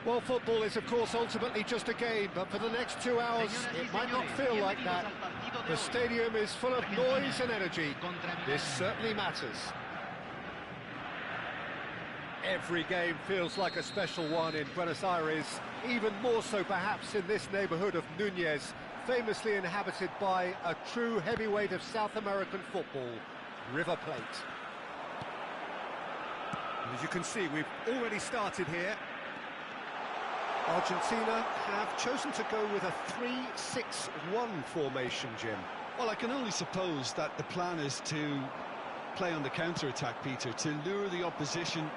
Well, football is, of course, ultimately just a game, but for the next 2 hours, it might not feel like that. The stadium is full of noise and energy. This certainly matters. Every game feels like a special one in Buenos Aires, even more so perhaps in this neighbourhood of Núñez, famously inhabited by a true heavyweight of South American football, River Plate. As you can see, we've already started here. Argentina have chosen to go with a 3-6-1 formation, Jim. Well, I can only suppose that the plan is to play on the counter-attack, Peter, to lure the opposition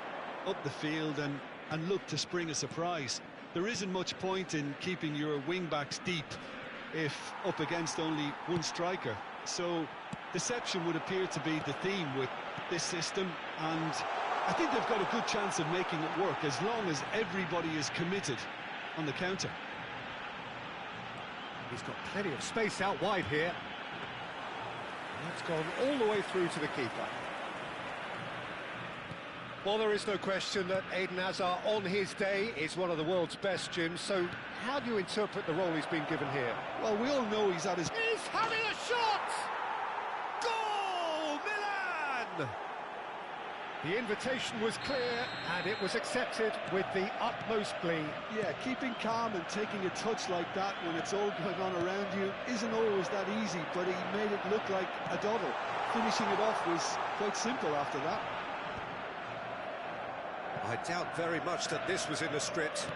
up the field and look to spring a surprise. There isn't much point in keeping your wing-backs deep if up against only one striker. So deception would appear to be the theme with this system, and I think they've got a good chance of making it work as long as everybody is committed on the counter. He's got plenty of space out wide here. That's gone all the way through to the keeper. Well, there is no question that Eden Hazard on his day is one of the world's best, Jim, so how do you interpret the role he's been given here? Well, we all know he's at his... He's having a shot! Goal, Milan! The invitation was clear, and it was accepted with the utmost glee. Yeah, keeping calm and taking a touch like that when it's all going on around you isn't always that easy, but he made it look like a doddle. Finishing it off was quite simple after that. I doubt very much that this was in the script.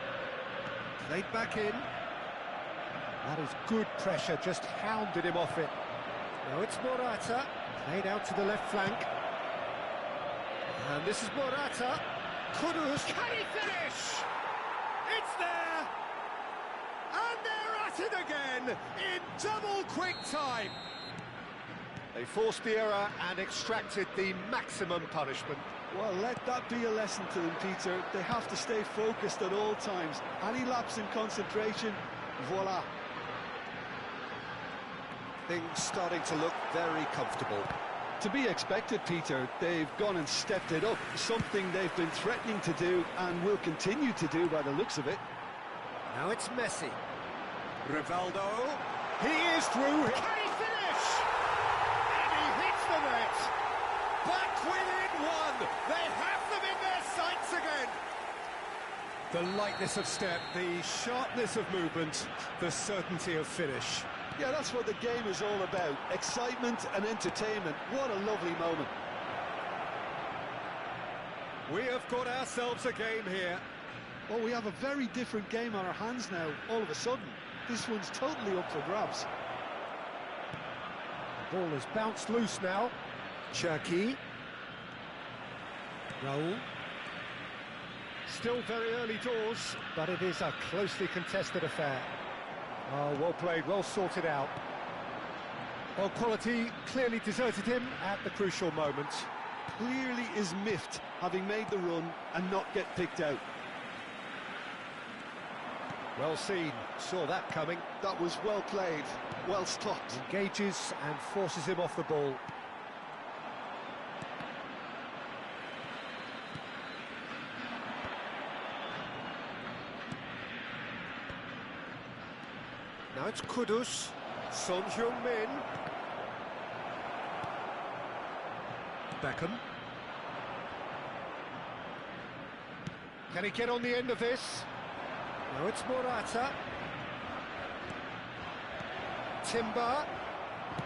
Played back in. That is good pressure, just hounded him off it. Now it's Morata, played out to the left flank. And this is Morata. Kudus, can he finish? It's there! And they're at it again, in double quick time. They forced the error and extracted the maximum punishment. Well, let that be a lesson to them, Peter. They have to stay focused at all times. Any lapse in concentration, voila. Things starting to look very comfortable. To be expected, Peter. They've gone and stepped it up, something they've been threatening to do and will continue to do by the looks of it. Now it's Messi. Rivaldo. He is through. Can he finish? And he hits the net. Back within one. They have them in their sights again. The lightness of step, the sharpness of movement, the certainty of finish. Yeah, that's what the game is all about. Excitement and entertainment. What a lovely moment. We have got ourselves a game here. Well, we have a very different game on our hands now, all of a sudden. This one's totally up for grabs. The ball has bounced loose now. Cherki. Raul. Still very early doors, but it is a closely contested affair. Oh, well played, well sorted out. Well, quality clearly deserted him at the crucial moment. Clearly is miffed, having made the run and not get picked out. Well seen, saw that coming. That was well played, well stopped. Engages and forces him off the ball. Now it's Kudus, Son Heung-min. Beckham. Can he get on the end of this? Now it's Morata. Timber.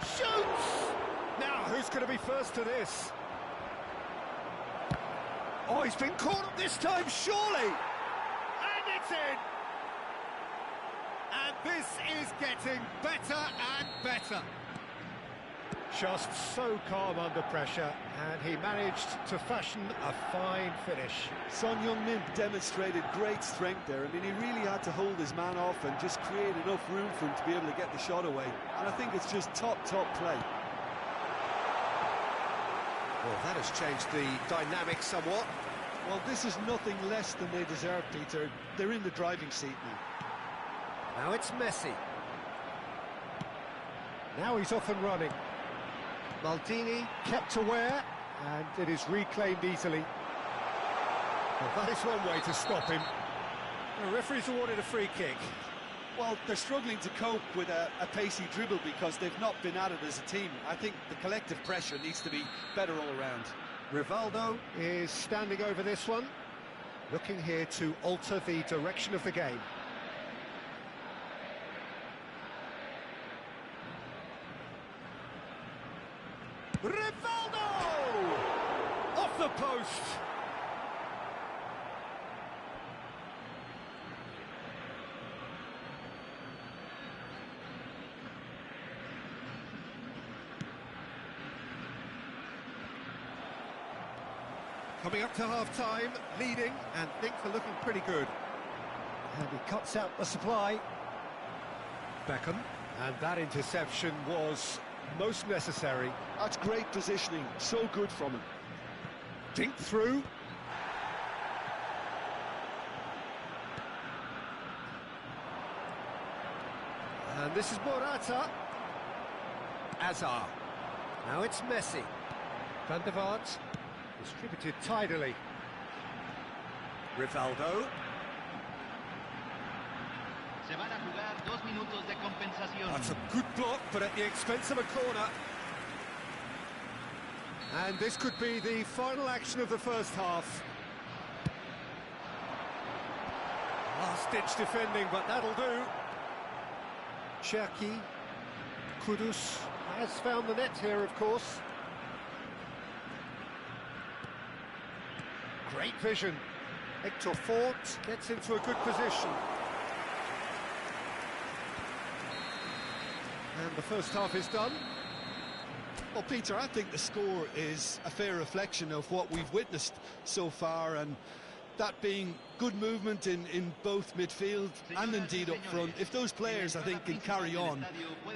Shoots! Now, who's going to be first to this? Oh, he's been caught up this time, surely! And it's in! And this is getting better and better. Just so calm under pressure, and he managed to fashion a fine finish. Son Heung-min demonstrated great strength there. I mean, he really had to hold his man off and just create enough room for him to be able to get the shot away. And I think it's just top play. Well, that has changed the dynamic somewhat. Well, this is nothing less than they deserve, Peter. They're in the driving seat now. Now it's Messi. Now he's off and running. Maldini kept aware, and it is reclaimed easily. Well, that is one way to stop him. The referee's awarded a free kick. Well, they're struggling to cope with a pacey dribble because they've not been at it as a team. I think the collective pressure needs to be better all around. Rivaldo is standing over this one, looking here to alter the direction of the game. Rivaldo! Off the post! Coming up to half-time, leading, and things are looking pretty good. And he cuts out the supply. Beckham, and that interception was most necessary. That's great positioning, so good from him. Dink through. And this is Morata. Azar. Now it's Messi. Van der Vaart. Distributed tidily. Rivaldo. Se van a jugar 2 minutos de compensación. That's a good block, but at the expense of a corner. And this could be the final action of the first half. Last-ditch defending, but that'll do. Cherki. Kudus has found the net here, of course. Great vision. Hector Fort gets into a good position. And the first half is done. Well, Peter, I think the score is a fair reflection of what we've witnessed so far, and that being good movement in both midfield and indeed up front. If those players, I think, can carry on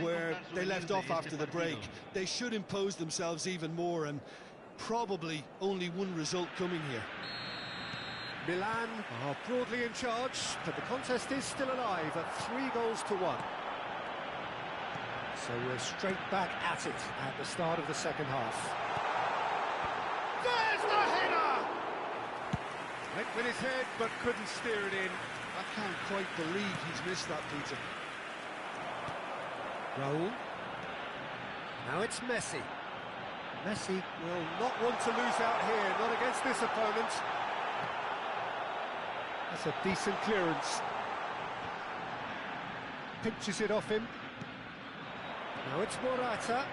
where they left off after the break, they should impose themselves even more, and probably only one result coming here. Milan are broadly in charge, but the contest is still alive at 3-1. So we're straight back at it at the start of the second half. There's the header! Went with his head, but couldn't steer it in. I can't quite believe he's missed that, Peter. Raul. Now it's Messi. Messi will not want to lose out here, not against this opponent. That's a decent clearance. Pinches it off him. Now it's Morata.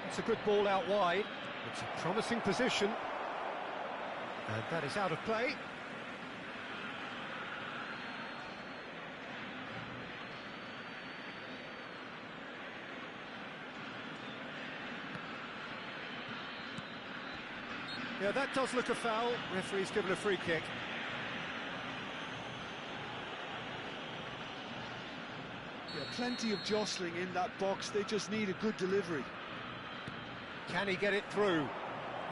It's a good ball out wide. It's a promising position. And that is out of play. Yeah, that does look a foul. Referee's given a free kick. Yeah, plenty of jostling in that box. They just need a good delivery. Can he get it through?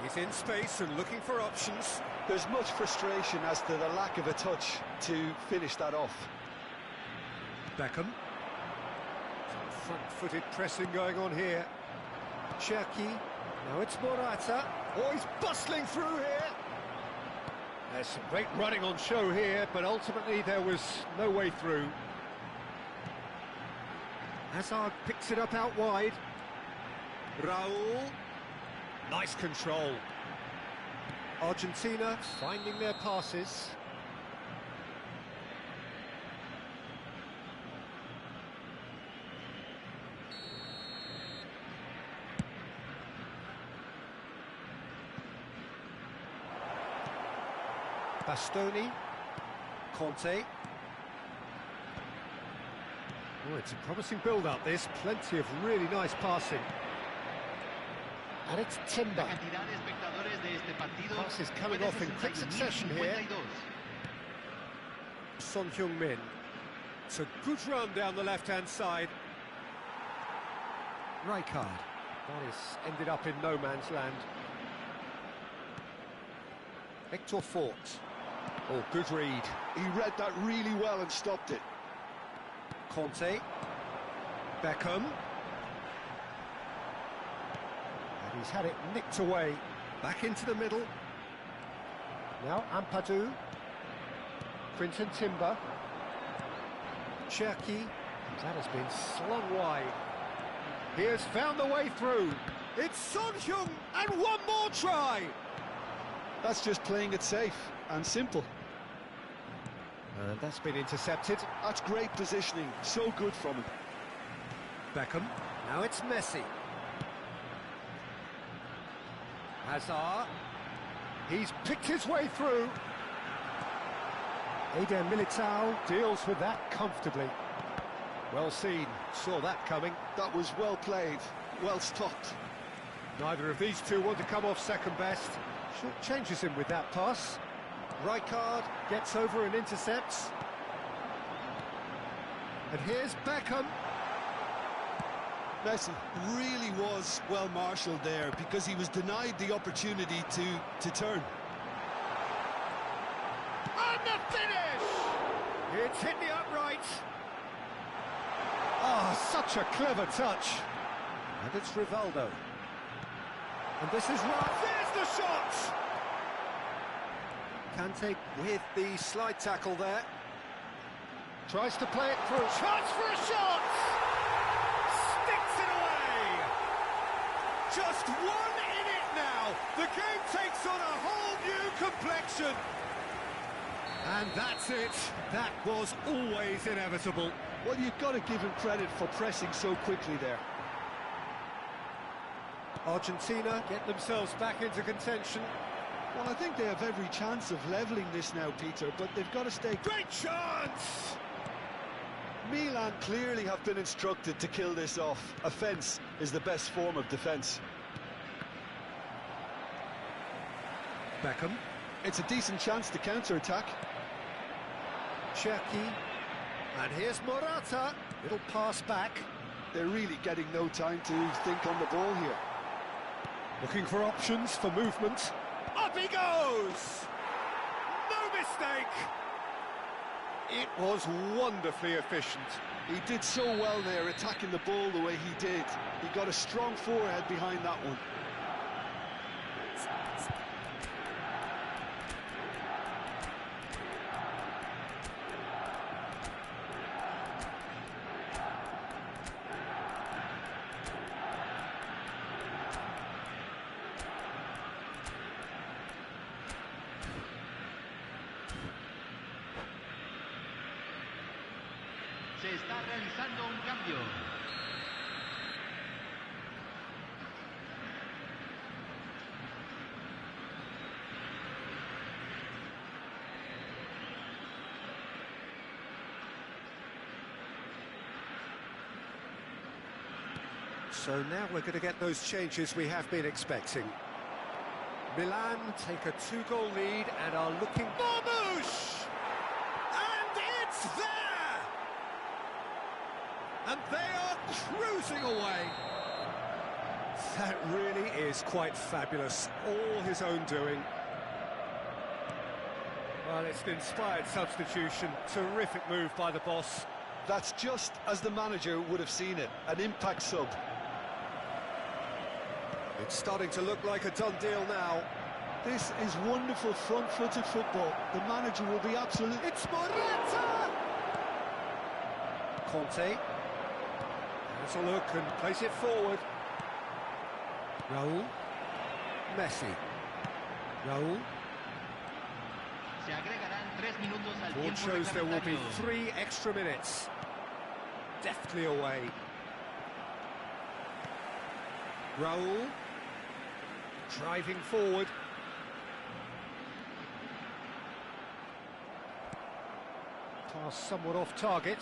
He's in space and looking for options. There's much frustration as to the lack of a touch to finish that off. Beckham. Some front-footed pressing going on here. Cherki. Now it's Morata. Oh, he's bustling through here. There's some great running on show here, but ultimately there was no way through. Hazard picks it up out wide. Raul. Nice control. Argentina finding their passes. Bastoni. Conte. Oh, it's a promising build-up, this. Plenty of really nice passing. And it's Timber. La cantidad de espectadores de este partido Pass is coming fue de off in quick succession here. 61.052. Son Heung-min. It's a good run down the left-hand side. Rijkaard. That is ended up in no man's land. Hector Fort. Oh, good read. He read that really well and stopped it. Conte. Beckham. And he's had it nicked away. Back into the middle. Now Ampadu. Quinton Timber. Cherki. That has been slung wide. He has found the way through. It's Son Heung, and one more try. That's just playing it safe and simple. And that's been intercepted. That's great positioning, so good from him. Beckham. Now it's Messi. Hazard. He's picked his way through. Eder Militao deals with that comfortably. Well seen, saw that coming. That was well played, well stopped. Neither of these two want to come off second best. Short changes him with that pass. Rijkaard gets over and intercepts. And here's Beckham. Messi really was well marshalled there because he was denied the opportunity to turn. And the finish! It's hit the upright. Ah, such a clever touch. And it's Rivaldo. And this is right. There's the shot! Kante with the slide tackle there. Tries to play it through. Chance for a shot! Sticks it away! Just one in it now. The game takes on a whole new complexion. And that's it. That was always inevitable. Well, you've got to give him credit for pressing so quickly there. Argentina get themselves back into contention. Well, I think they have every chance of levelling this now, Peter, but they've got to stay... Great chance! Milan clearly have been instructed to kill this off. Offence is the best form of defence. Beckham. It's a decent chance to counter-attack. Cherki. And here's Morata. Little pass back. They're really getting no time to think on the ball here. Looking for options for movement. Up he goes! No mistake! It was wonderfully efficient. He did so well there, attacking the ball the way he did. He got a strong forehead behind that one. Se está realizando un cambio. So now we're going to get those changes we have been expecting. Milan take a 2-goal lead and are looking... Marmoush! And it's there! And they are cruising away. That really is quite fabulous. All his own doing. Well, it's an inspired substitution. Terrific move by the boss. That's just as the manager would have seen it. An impact sub. It's starting to look like a done deal now. This is wonderful front-footed football. The manager will be absolute... It's Morata! Conte. Has a look and plays it forward. Raúl. Messi. Raúl. Se agregarán 3 minutos al Board tiempo shows there will be reglamentario. 3 extra minutes. Deftly away. Raúl. Driving forward. Pass somewhat off target.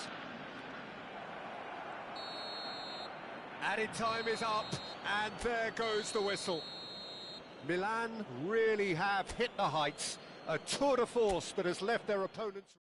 Added time is up, And there goes the whistle. Milan really have hit the heights. A tour de force that has left their opponents...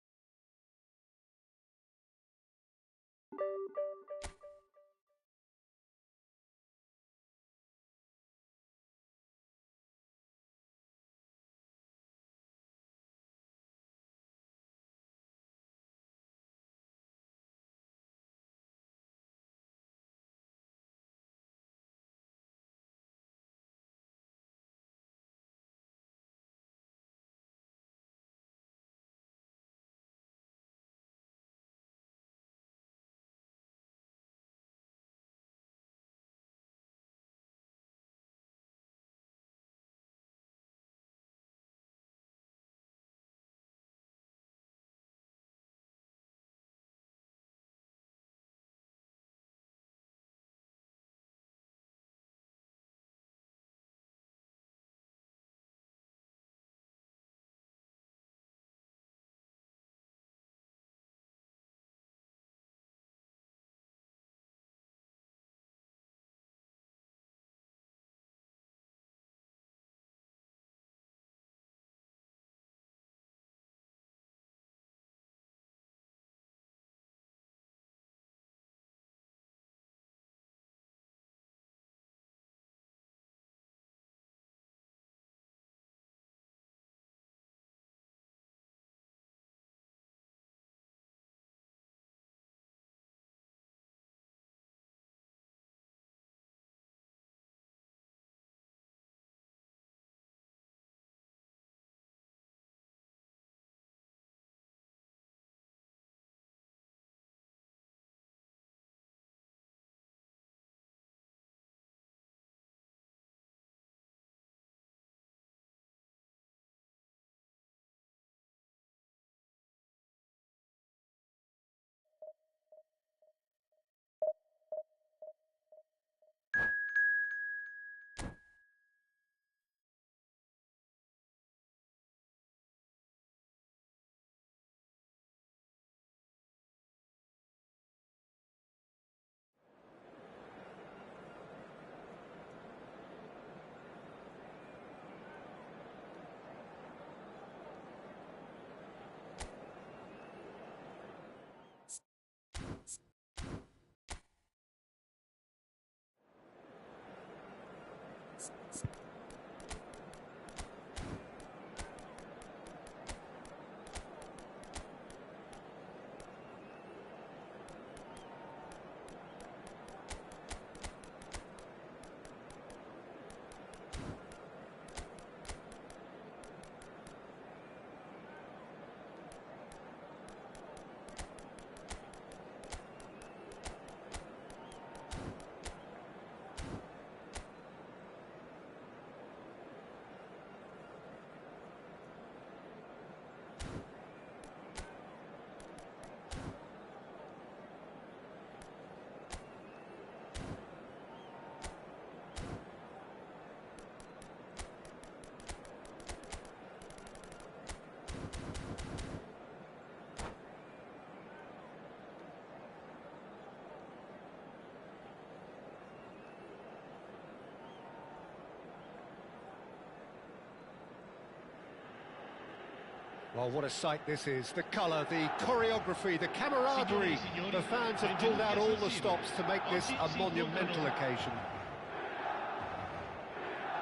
Well, what a sight this is. The colour, the choreography, the camaraderie. The fans have pulled out all the stops to make this a monumental occasion.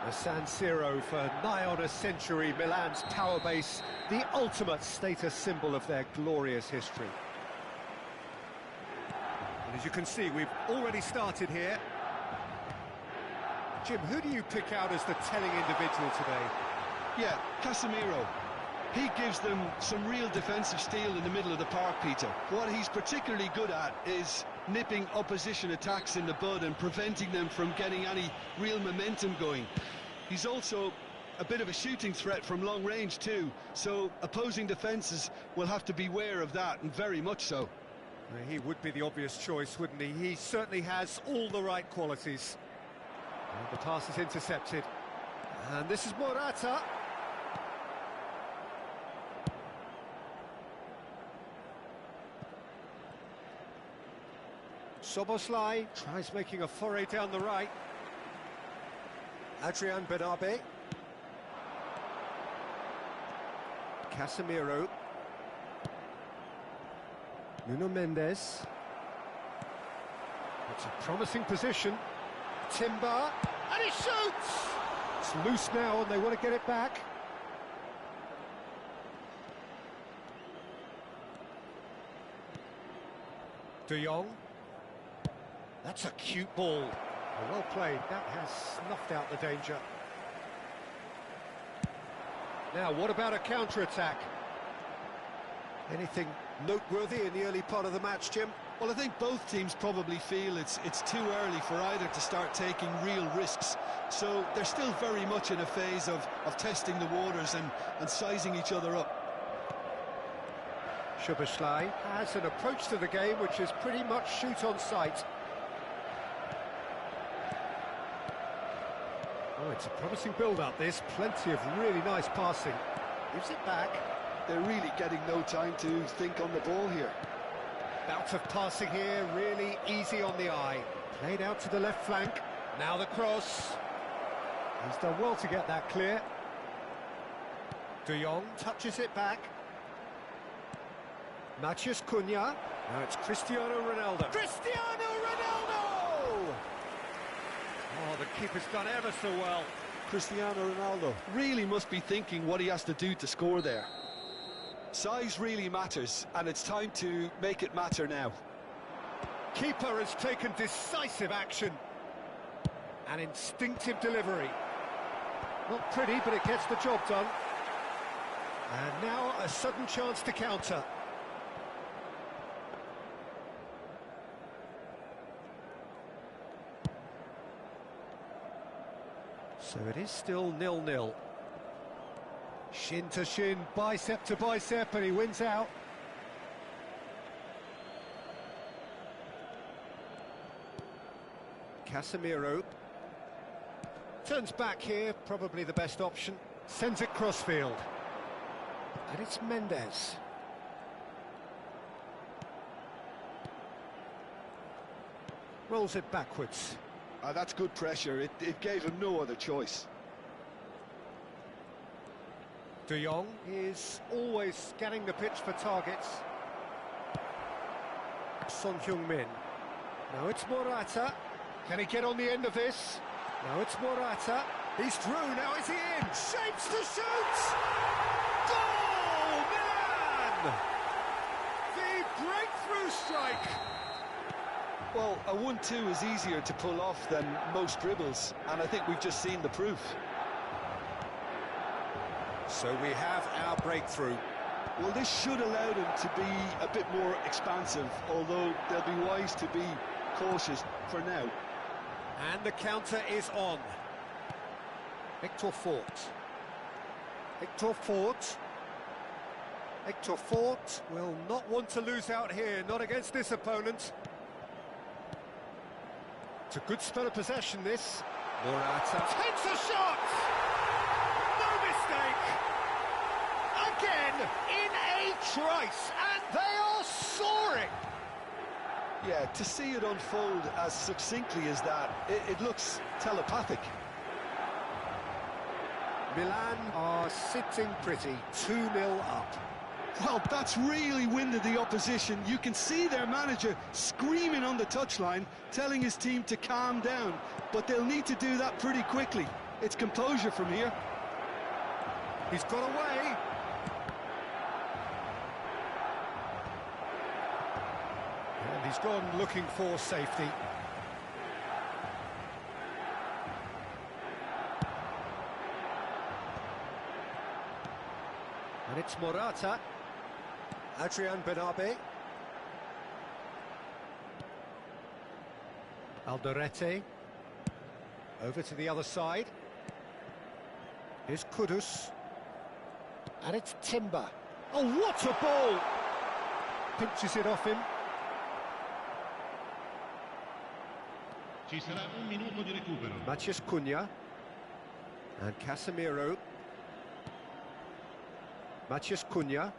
The San Siro for nigh on a century, Milan's power base, the ultimate status symbol of their glorious history. And as you can see, we've already started here. Jim, who do you pick out as the telling individual today? Yeah, Casemiro. He gives them some real defensive steel in the middle of the park, Peter. What he's particularly good at is nipping opposition attacks in the bud and preventing them from getting any real momentum going. He's also a bit of a shooting threat from long range too, so opposing defences will have to beware of that, and very much so. He would be the obvious choice, wouldn't he? He certainly has all the right qualities. And the pass is intercepted. And this is Morata. Soboslai tries making a foray down the right. Adrian Benabe. Casemiro. Nuno Mendes. It's a promising position. Timber. And he shoots! It's loose now and they want to get it back. De Jong. That's a cute ball. Well played. That has snuffed out the danger. Now, what about a counter-attack? Anything noteworthy in the early part of the match, Jim? Well, I think both teams probably feel it's too early for either to start taking real risks. So they're still very much in a phase of testing the waters and sizing each other up. Szoboszlai has an approach to the game which is pretty much shoot on sight. Oh, it's a promising build-up, this. Plenty of really nice passing. Gives it back. They're really getting no time to think on the ball here. Bout of passing here, really easy on the eye. Played out to the left flank. Now the cross. He's done well to get that clear. De Jong touches it back. Matheus Cunha. Now it's Cristiano Ronaldo. Cristiano Ronaldo! Oh, the keeper's done ever so well. Cristiano Ronaldo really must be thinking what he has to do to score there. Size really matters, and it's time to make it matter now. Keeper has taken decisive action. An instinctive delivery. Not pretty, but it gets the job done. And now a sudden chance to counter. So it is still 0-0. Shin to shin, bicep to bicep, and he wins out. Casemiro. Turns back here, probably the best option. Sends it crossfield. And it's Mendes. Rolls it backwards. That's good pressure. It gave him no other choice. De Jong is always scanning the pitch for targets. Son Heung-min. Now it's Morata. Can he get on the end of this? Now it's Morata. He's through. Now is he in? Shapes to shoot! Goal! Milan! The breakthrough strike! Well, a 1-2 is easier to pull off than most dribbles, and I think we've just seen the proof. So we have our breakthrough. Well, this should allow them to be a bit more expansive, although they'll be wise to be cautious for now. And the counter is on. Victor Fort. Victor Fort. Victor Fort will not want to lose out here, not against this opponent. It's a good spell of possession, this. Morata takes a shot! No mistake! Again, in a trice, and they are soaring! Yeah, to see it unfold as succinctly as that, it looks telepathic. Milan are sitting pretty, 2-0 up. Well, that's really winded the opposition. You can see their manager screaming on the touchline, telling his team to calm down, but they'll need to do that pretty quickly. It's composure from here. He's got away. And he's gone looking for safety. And it's Morata. Adrian Benabe. Alderete. Over to the other side. Here's Kudus. And it's Timber. Oh, what a ball! Pinches it off him. Ci sarà un minuto di recupero. Matheus Cunha. And Casemiro. Matheus Cunha.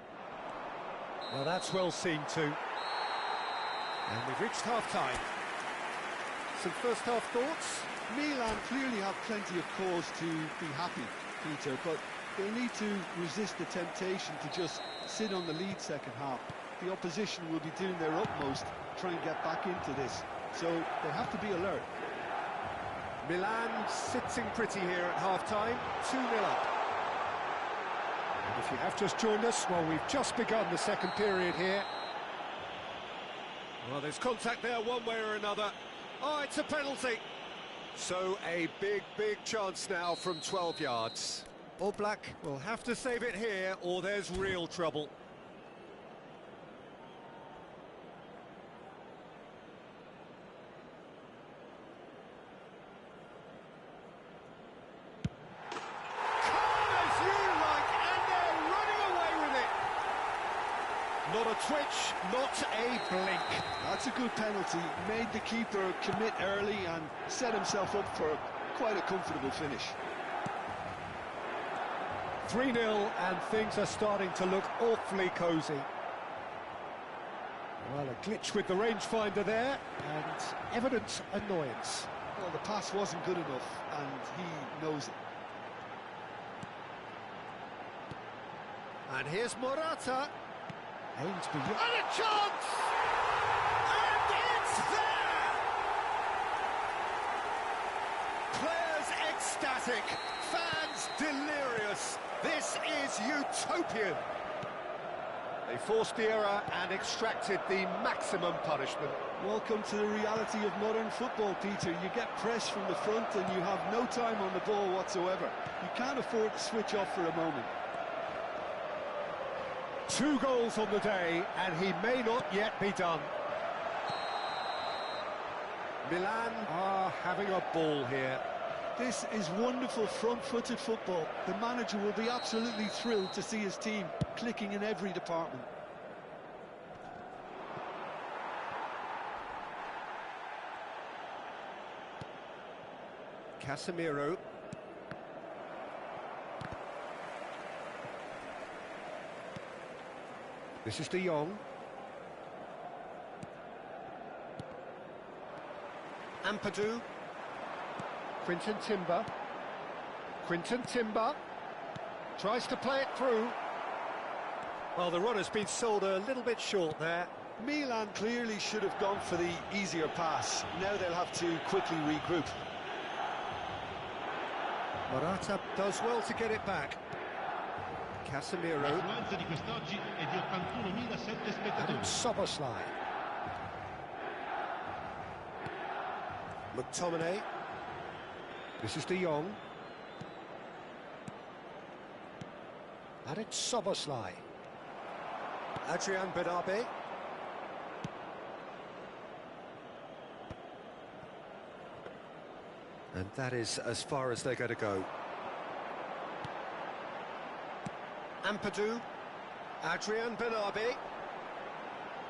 Well, that's well seen too. And we've reached half-time. some first-half thoughts? Milan clearly have plenty of cause to be happy, Peter, but they'll need to resist the temptation to just sit on the lead second half. The opposition will be doing their utmost to try and get back into this, so they have to be alert. Milan sitting pretty here at half-time, 2-0 up. If you have just joined us, well, we've just begun the second period here. Well, there's contact there one way or another. Oh, it's a penalty. So a big, big chance now from 12 yards. Oblak will have to save it here, or there's real trouble. Not a twitch, not a blink. That's a good penalty. Made the keeper commit early and set himself up for quite a comfortable finish. 3-0 and things are starting to look awfully cosy. Well, a glitch with the rangefinder there and evident annoyance. Well, the pass wasn't good enough and he knows it. And here's Morata. Aims beyond. And a chance! And it's there! Players ecstatic, fans delirious. This is utopian. They forced the error and extracted the maximum punishment. Welcome to the reality of modern football, Peter. You get pressed from the front and you have no time on the ball whatsoever. You can't afford to switch off for a moment. 2 goals on the day, and he may not yet be done. Milan are having a ball here. This is wonderful front-footed football. The manager will be absolutely thrilled to see his team clicking in every department. Casemiro. This is De Jong. Ampadu. Quinton Timber. Quinton Timber. Tries to play it through. Well, the runner's been sold a little bit short there. Milan clearly should have gone for the easier pass. Now they'll have to quickly regroup. Morata does well to get it back. Casemiro. L'affluenza di quest'oggi è di 81.007 spettatori. Soboslai. McTominay. This is De Jong. And it's Soboslai. Adrian Benabe. And that is as far as they're going to go. Ampadu, Adrian Benabe,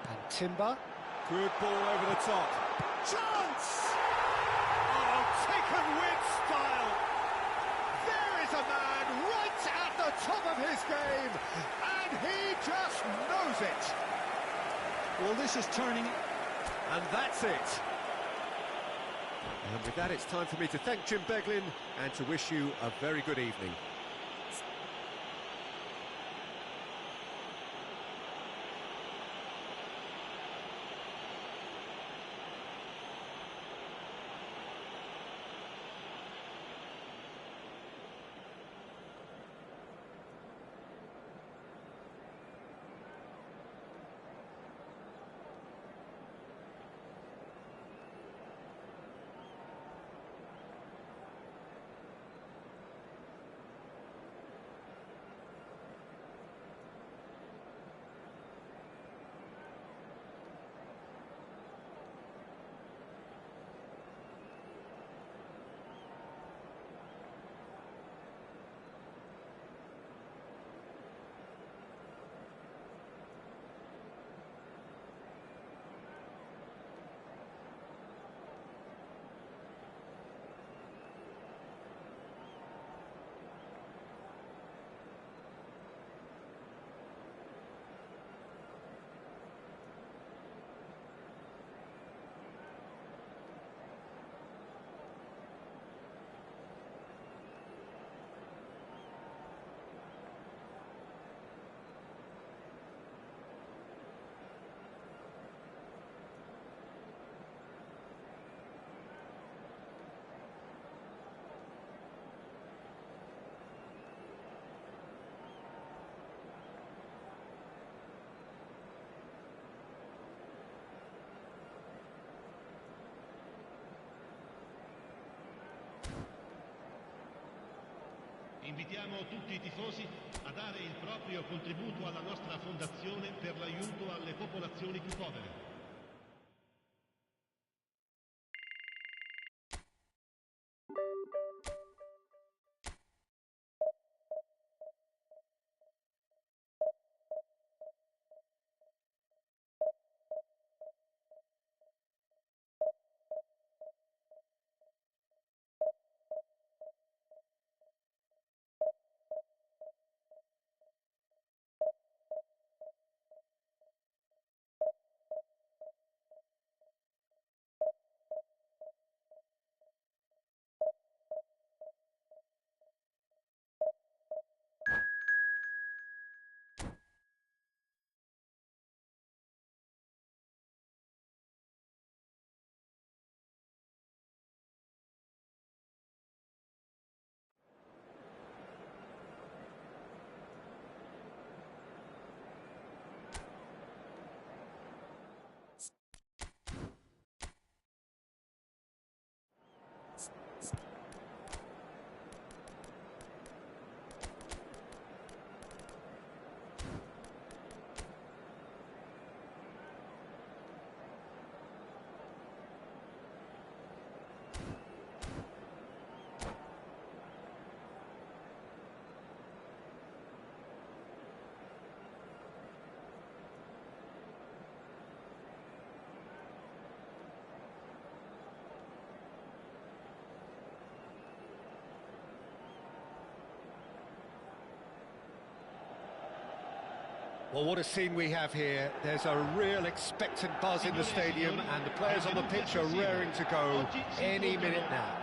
and Timber. Good ball over the top. Chance! Oh, taken with style. There is a man right at the top of his game, and he just knows it. Well, this is turning. And that's it. And with that, it's time for me to thank Jim Beglin and to wish you a very good evening. Invitiamo tutti i tifosi a dare il proprio contributo alla nostra fondazione per l'aiuto alle popolazioni più povere. Well, what a scene we have here. There's a real expectant buzz in the stadium, and the players on the pitch are raring to go any minute now.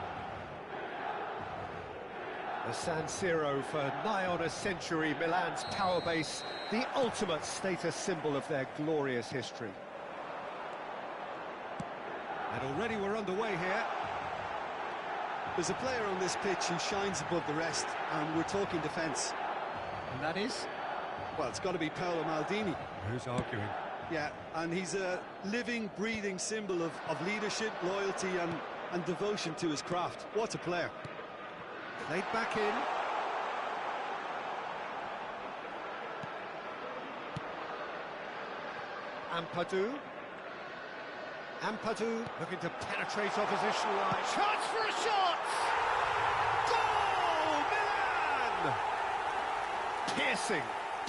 The San Siro, for nigh on a century, Milan's power base, the ultimate status symbol of their glorious history. And already we're underway here. There's a player on this pitch who shines above the rest, and we're talking defence. And that is? Well, it's got to be Paolo Maldini. Who's arguing? Yeah, and he's a living, breathing symbol of leadership, loyalty and devotion to his craft. What a player. Played back in. Ampadu looking to penetrate opposition line. Chance for a shot! Goal! Milan!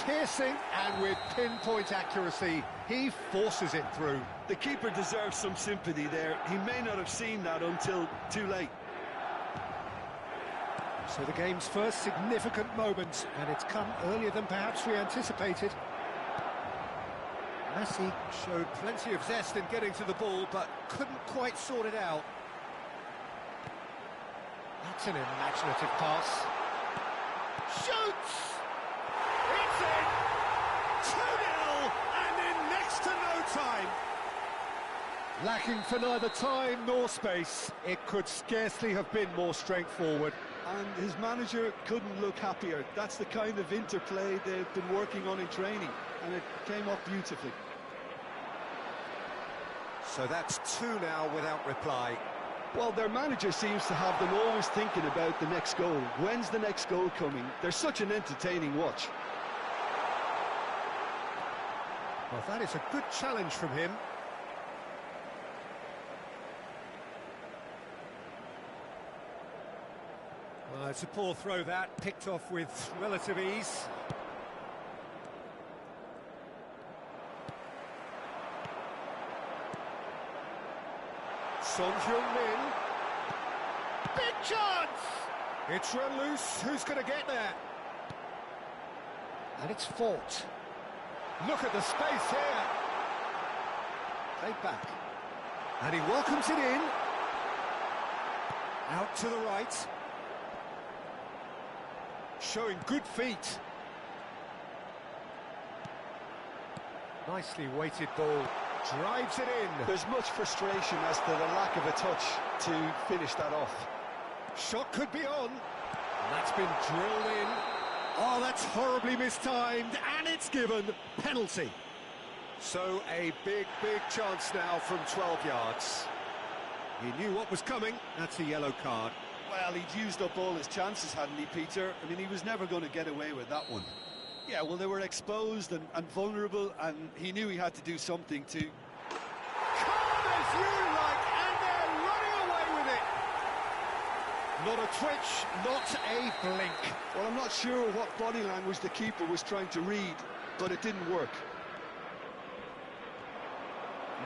Piercing, and with pinpoint accuracy, he forces it through. The keeper deserves some sympathy there. He may not have seen that until too late. So the game's first significant moment, and it's come earlier than perhaps we anticipated. Messi showed plenty of zest in getting to the ball, but couldn't quite sort it out. That's an imaginative pass. Shoots! It's in! 2-0, and in next to no time. Lacking for neither time nor space, it could scarcely have been more straightforward. And his manager couldn't look happier. That's the kind of interplay they've been working on in training, and it came off beautifully. So that's 2 now without reply. Well, their manager seems to have them always thinking about the next goal. When's the next goal coming? They're such an entertaining watch. Well, that is a good challenge from him. Well, it's a poor throw that, picked off with relative ease. Son Heung-min. Big chance! It's run loose, who's going to get there? And it's fought. Look at the space here. Played back. And he welcomes it in. Out to the right. Showing good feet. Nicely weighted ball. Drives it in. There's much frustration as to the lack of a touch to finish that off. Shot could be on. That's been drilled in. Oh, that's horribly mistimed, and it's given. Penalty. So a big chance now from 12 yards. He knew what was coming. That's a yellow card. Well, he'd used up all his chances, hadn't he, Peter? I mean, he was never going to get away with that one. Yeah, well, they were exposed and vulnerable, and he knew he had to do something to... Calm as you like, and they're running away with it. Not a twitch, not a blink. Well, I'm not sure what body language the keeper was trying to read, but it didn't work.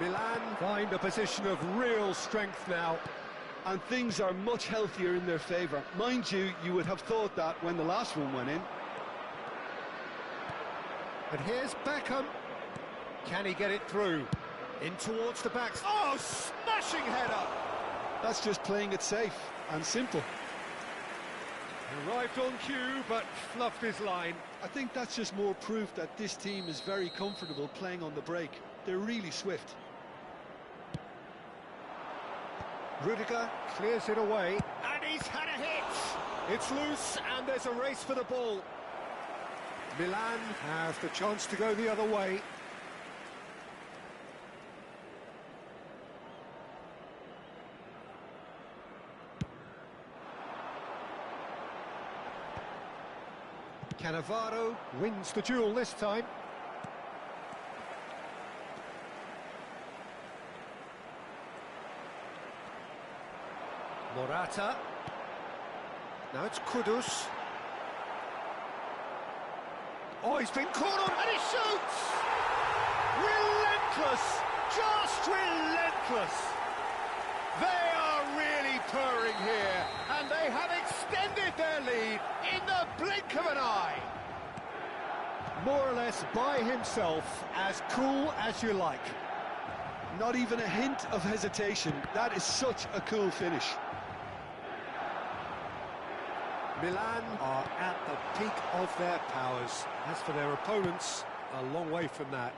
Milan find a position of real strength now. And things are much healthier in their favour. Mind you, you would have thought that when the last one went in. And here's Beckham. Can he get it through? In towards the back. Oh, smashing header! That's just playing it safe and simple. Arrived on cue, but fluffed his line. I think that's just more proof that this team is very comfortable playing on the break. They're really swift. Rudiger clears it away, and he's had a hit! It's loose, and there's a race for the ball. Milan have the chance to go the other way. Cannavaro wins the duel this time. Morata. Now it's Kudus. Oh, he's been caught on, and he shoots! Relentless! Just relentless! They are really purring here, and they have extended their lead in the blink of an eye. More or less by himself, as cool as you like. Not even a hint of hesitation. That is such a cool finish. Milan are at the peak of their powers. As for their opponents, a long way from that.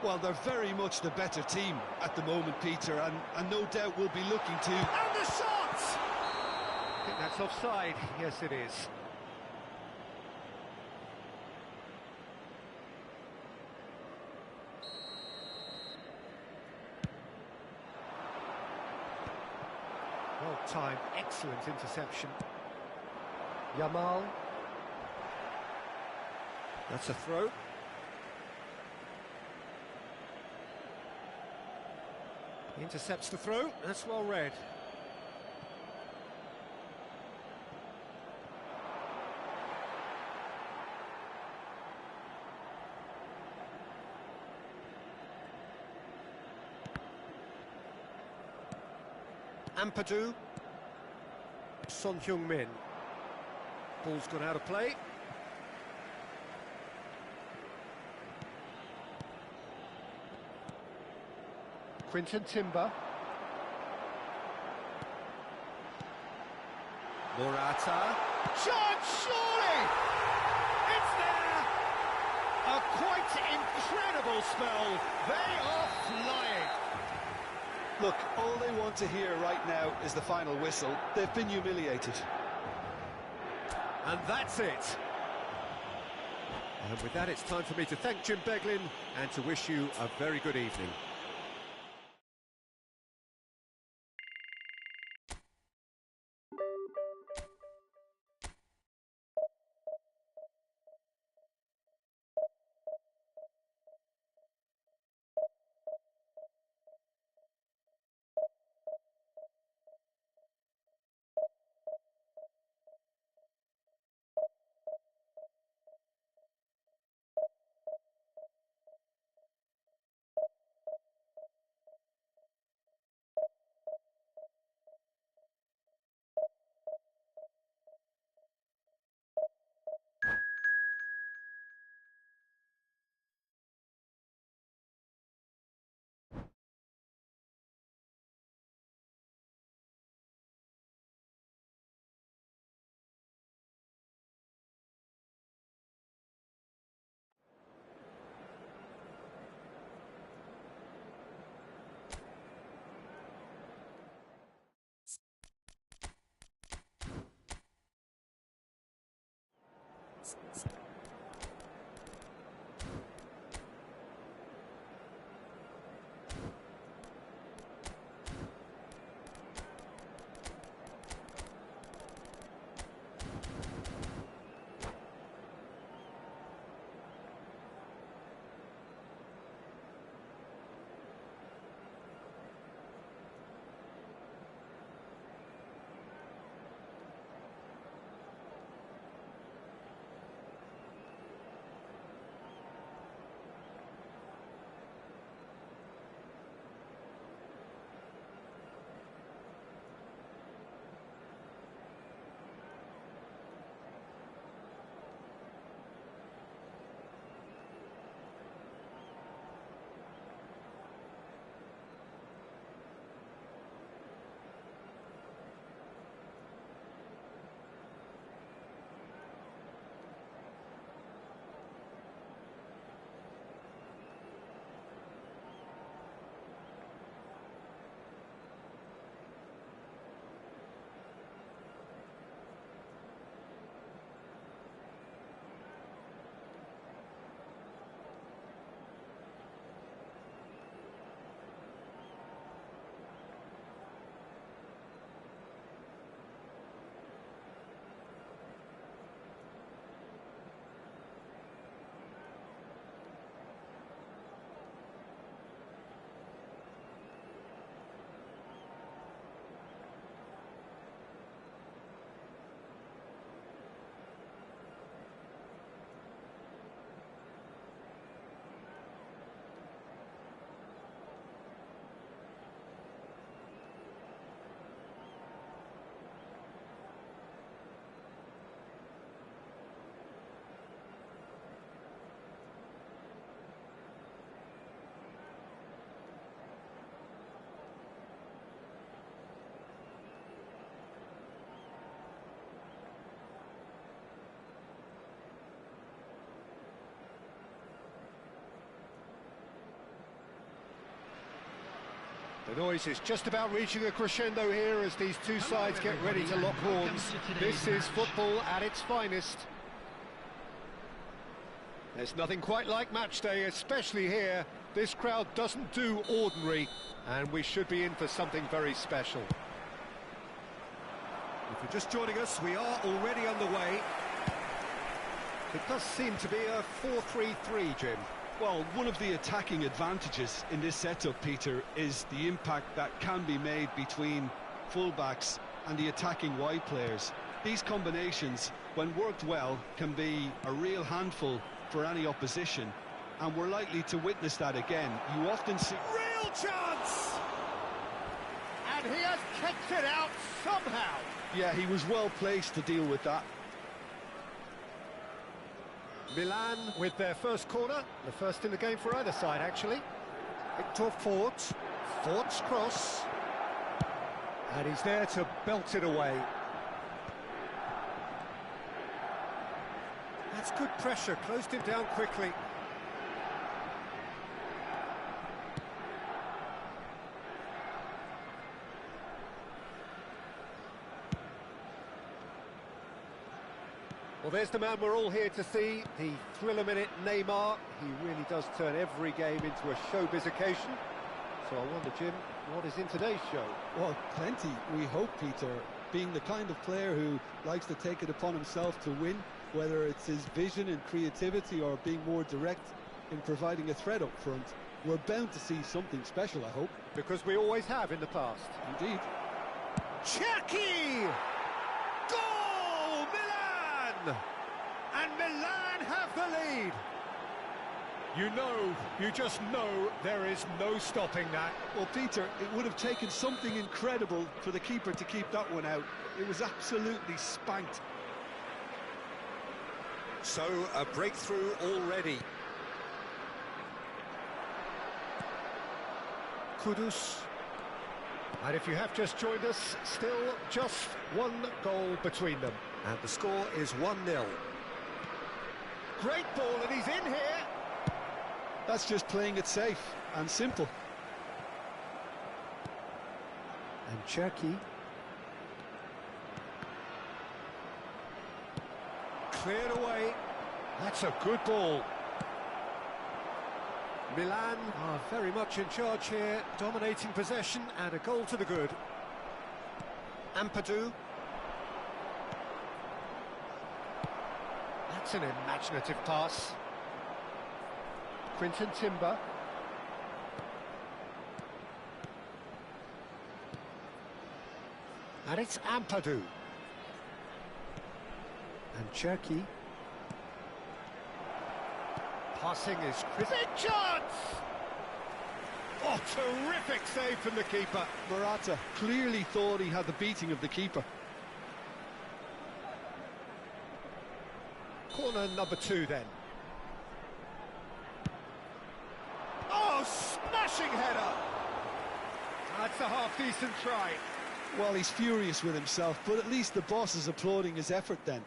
Well, they're very much the better team at the moment, Peter, and no doubt will be looking to... And the shot! I think that's offside. Yes, it is. Well timed, excellent interception. Yamal. That's a throw. Intercepts the throw. That's well read. Ampadu. Son Heung-min. Ball's gone out of play. Quinton Timber. Morata. Shot, surely! It's there! A quite incredible spell. They are flying. Look, all they want to hear right now is the final whistle. They've been humiliated. And that's it. And with that, it's time for me to thank Jim Beglin and to wish you a very good evening. The noise is just about reaching a crescendo here as these two sides get ready to lock horns. This is football at its finest. There's nothing quite like match day, especially here. This crowd doesn't do ordinary, and we should be in for something very special. If you're just joining us, we are already underway. It does seem to be a 4-3-3, Jim. Well, one of the attacking advantages in this setup, Peter, is the impact that can be made between fullbacks and the attacking wide players. These combinations, when worked well, can be a real handful for any opposition, and we're likely to witness that again. You often see... Real chance! And he has kicked it out somehow. Yeah, he was well placed to deal with that. Milan with their first corner, the first in the game for either side, actually. Victor Fort, Fort's cross, and he's there to belt it away. That's good pressure, closed him down quickly. Well, there's the man we're all here to see, the thriller-minute Neymar. He really does turn every game into a showbiz occasion. So I wonder, Jim, what is in today's show? Well, plenty, we hope, Peter. Being the kind of player who likes to take it upon himself to win, whether it's his vision and creativity or being more direct in providing a threat up front, we're bound to see something special, I hope. Because we always have in the past. Indeed. Chucky! Goal! Milan! And Milan have the lead. You just know there is no stopping that. Well, Peter, it would have taken something incredible for the keeper to keep that one out. It was absolutely spanked. So, a breakthrough already. Kudus. And if you have just joined us, still just one goal between them. And the score is 1-0. Great ball, and he's in here. That's just playing it safe and simple. And Cherky. Cleared away. That's a good ball. Milan are very much in charge here, dominating possession and a goal to the good. Ampadu. That's an imaginative pass. Quinton Timber. And it's Ampadu. And Cherky. Passing is Chris. Big chance! Oh, terrific save from the keeper. Morata clearly thought he had the beating of the keeper. Corner number 2 then. Oh, smashing header! That's a half-decent try. Well, he's furious with himself, but at least the boss is applauding his effort then.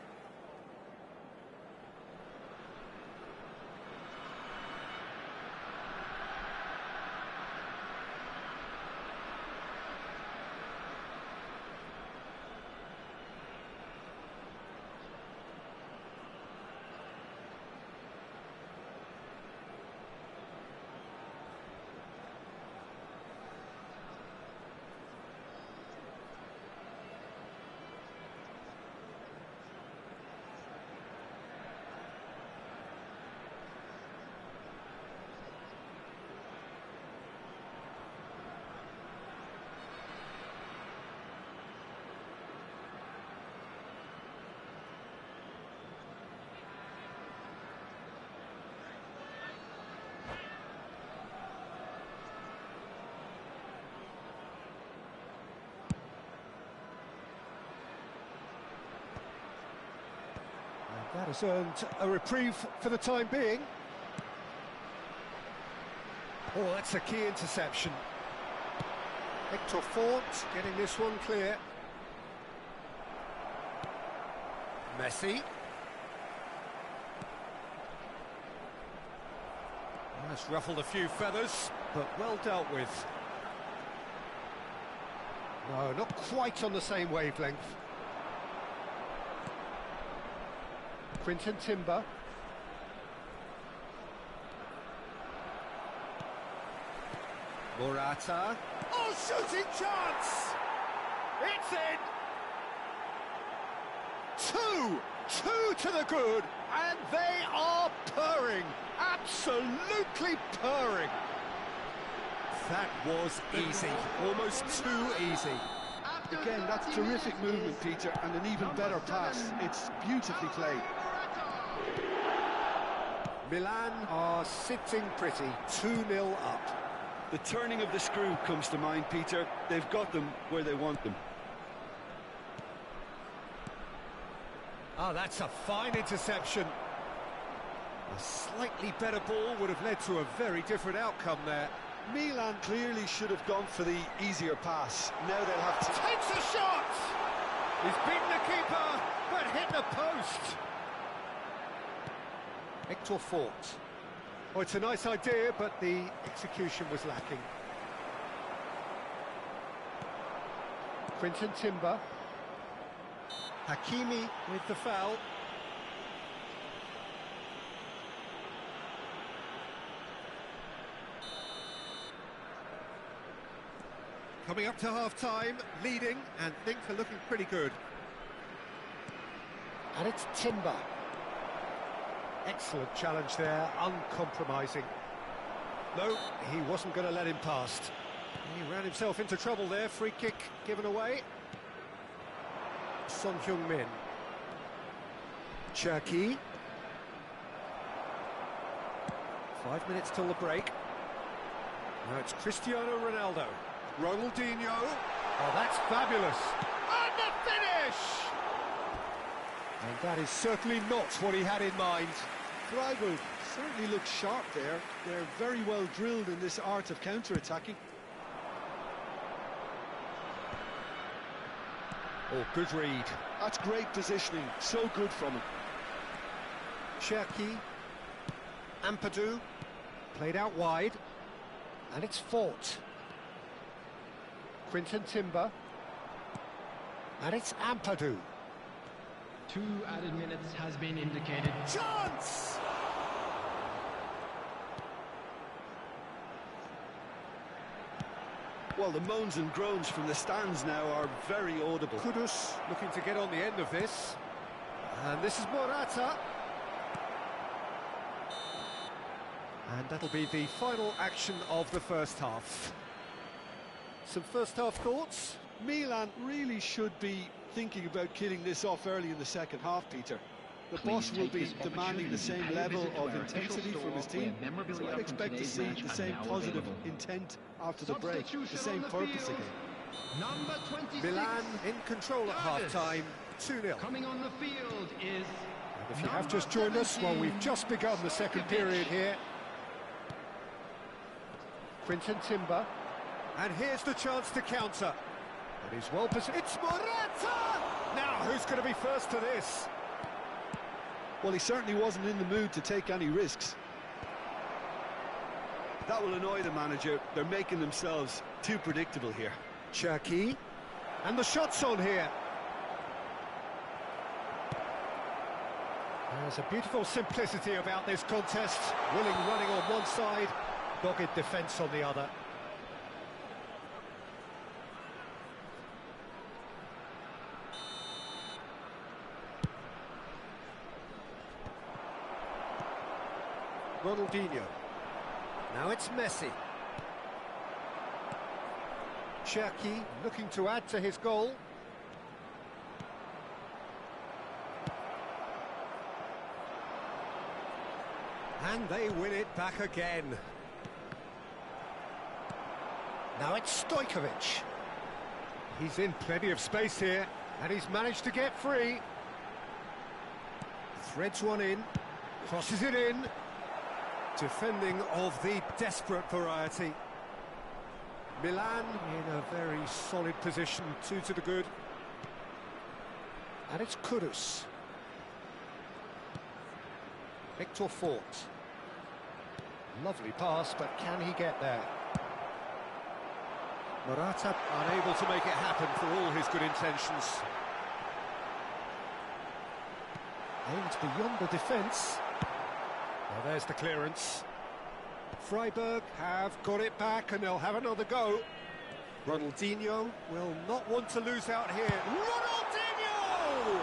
That has earned a reprieve for the time being. Oh, that's a key interception. Victor Fort getting this one clear. Messi. That's ruffled a few feathers, but well dealt with. No, not quite on the same wavelength. Quinton Timber. Morata. Oh, shooting chance! It's in! Two to the good, and they are purring, absolutely purring. That was easy, almost too easy. Again, that's terrific movement, Peter, and an even better pass. It's beautifully played. Milan are sitting pretty, 2-0 up. The turning of the screw comes to mind, Peter. They've got them where they want them. Oh, that's a fine interception. A slightly better ball would have led to a very different outcome there. Milan clearly should have gone for the easier pass. Now they'll have to... Takes a shot! He's beaten the keeper, but hit the post. Hector Fort. Oh, it's a nice idea, but the execution was lacking. Quinton Timber. Hakimi with the foul. Coming up to half-time, leading, and things are looking pretty good. And it's Timber. Excellent challenge there, uncompromising. No, he wasn't going to let him past. He ran himself into trouble there, free kick given away. Son Heung-min. Cherki. 5 minutes till the break. Now it's Cristiano Ronaldo. Ronaldinho. Oh, that's fabulous. And the finish! And that is certainly not what he had in mind. Freiburg certainly looks sharp there. They're very well drilled in this art of counter-attacking. Oh, good read. That's great positioning. So good from him. Cherki. Ampadu. Played out wide. And it's Fort. Quinton Timber. And it's Ampadu. 2 added minutes has been indicated. Chance! Well, the moans and groans from the stands now are very audible. Kudus looking to get on the end of this. And this is Morata. And that'll be the final action of the first half. Some first half thoughts? Milan really should be thinking about killing this off early in the second half, Peter. The boss will be demanding the same level of intensity from his team, so I'd expect to see the same positive intent after the break, the same purpose again. Number 26. Milan in control at half-time, 2-0. Coming on the field is... And if you have just joined us, well, we've just begun the second period here. Quinton Timber. And here's the chance to counter. And he's well positioned. It's Morata! Now, who's going to be first to this? Well, he certainly wasn't in the mood to take any risks. That will annoy the manager. They're making themselves too predictable here. Cherki. And the shot's on here. There's a beautiful simplicity about this contest. Willing running on one side, dogged defence on the other. Ronaldinho. Now it's Messi. Cherki looking to add to his goal. And they win it back again. Now it's Stojkovic. He's in plenty of space here, and he's managed to get free. Threads one in, crosses it in. Defending of the desperate variety. Milan in a very solid position, 2 to the good. And it's Kudus. Hector Fort. Lovely pass, but can he get there? Morata unable to make it happen for all his good intentions. Aimed beyond the defence. Well, there's the clearance. Freiburg have got it back and they'll have another go. Ronaldinho will not want to lose out here. Ronaldinho!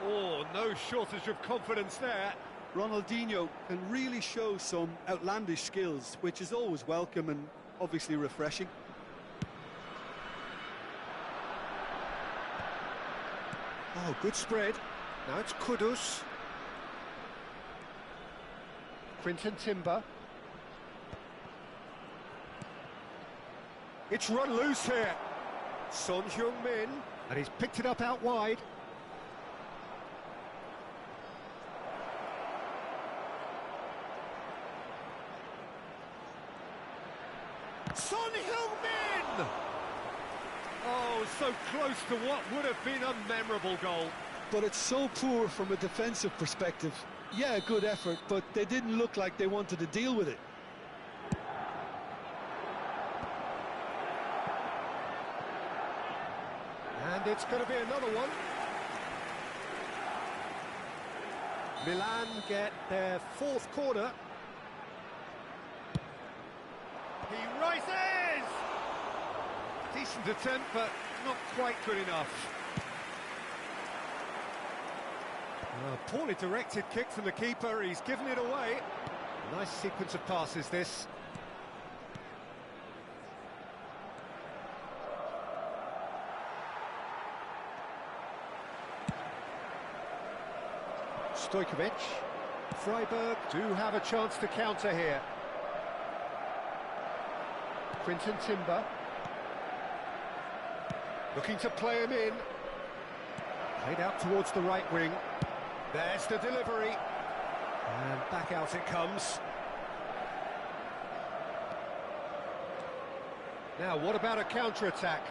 Oh, no shortage of confidence there. Ronaldinho can really show some outlandish skills, which is always welcome and obviously refreshing. Oh, good spread. Now it's Kudus. Quinton Timber. It's run loose here. Son Heung-min, and he's picked it up out wide. Son Heung-min! Oh, so close to what would have been a memorable goal. But it's so poor from a defensive perspective. Yeah, a good effort, but they didn't look like they wanted to deal with it. And it's going to be another one. Milan get their fourth corner. He rises! Decent attempt, but not quite good enough. Poorly directed kick from the keeper, he's given it away. Nice sequence of passes, this. Stojkovic. Freiburg do have a chance to counter here. Quinton Timber. Looking to play him in. Played out towards the right wing. There's the delivery. And back out it comes. Now, what about a counter-attack?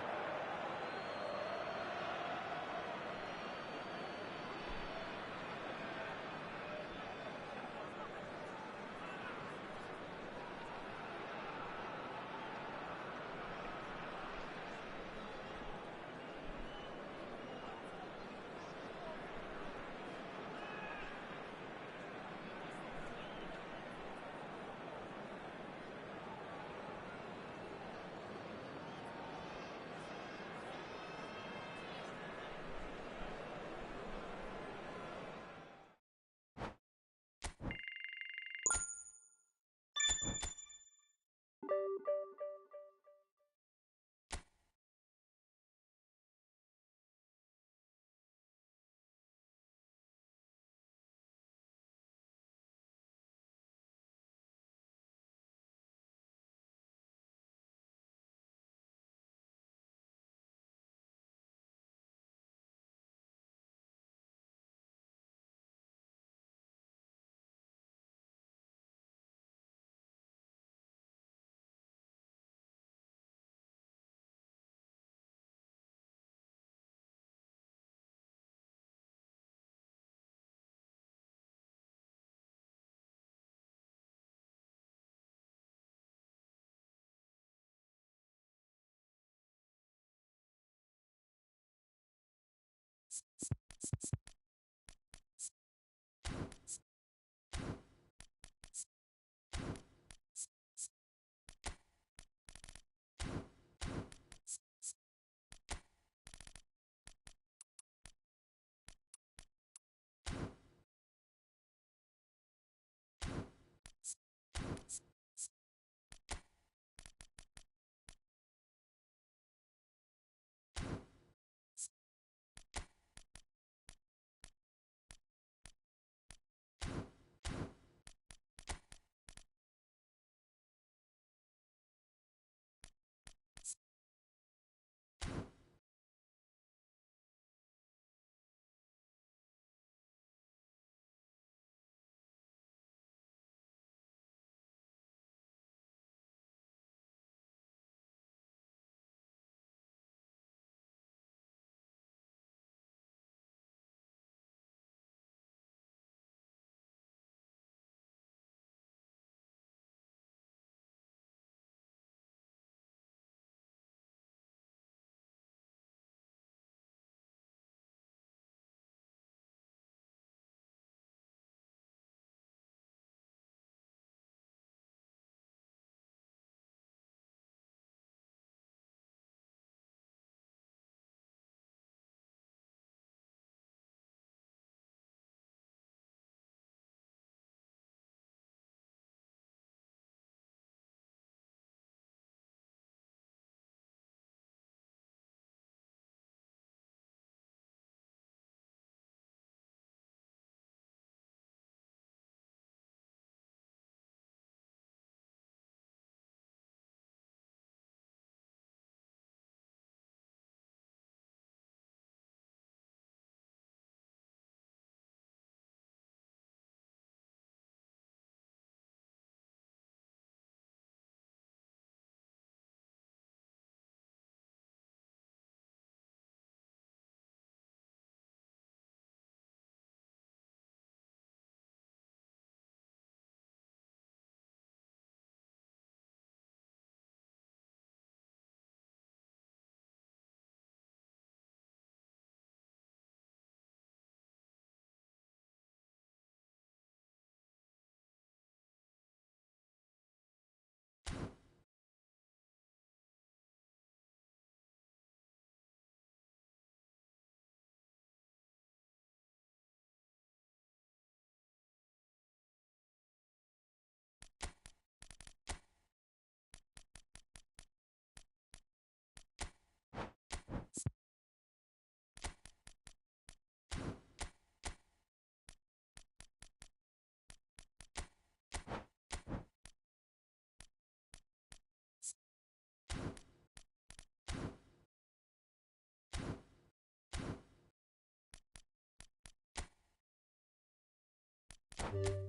it.